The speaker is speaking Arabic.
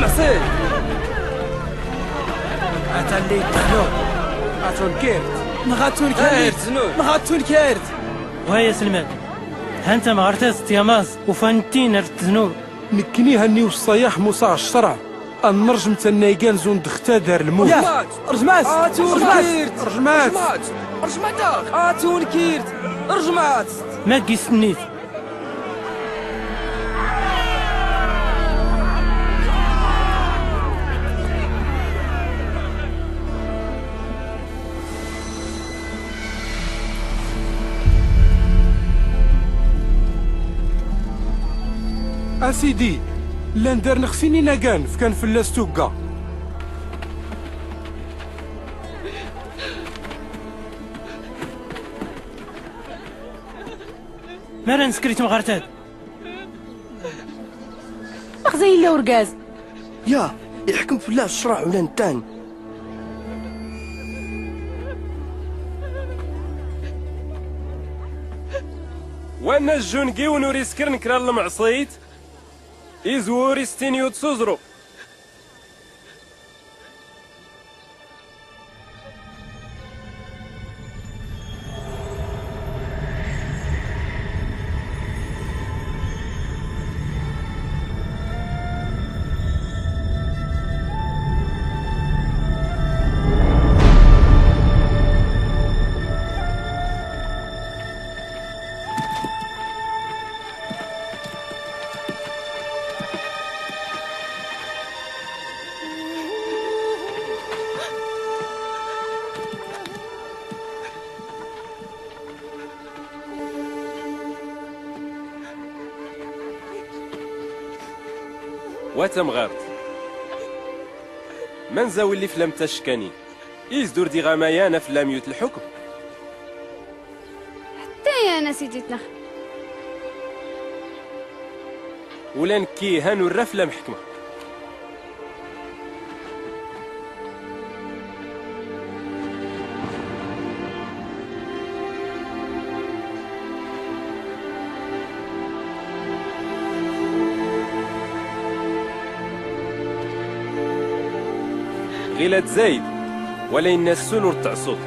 معصيل أتالي تنو أتون كيرت نغاتون كيرت نغاتون كيرت وهي سلمان هانت مغرتاز تياماز وفانتين ارتزنور نكني هني والصياح موسى الشرع النرجم تنايقان زون دختا دار الموت رجمات رجمات أتون كيرت رجمات ما قيسنيت أسيدي لان دار نخسيني ناقان فكان فلاس توقع مالا نسكريت مغرتاد مخزي الا ورقاز يا يحكم فلاس الشرع ولا نتان وانا الجونكي ونوري سكر نكرا المعصيت إزوري ستينيو تسوزرو واتمغارت من زاوي اللي فلام تشكاني إزدور دي غمايانا فلام يوت الحكم حتى يا انا سيدتنا ولان كي هانو الرفلة محكمة غيلات زايد ولا الناس سنور تعصوت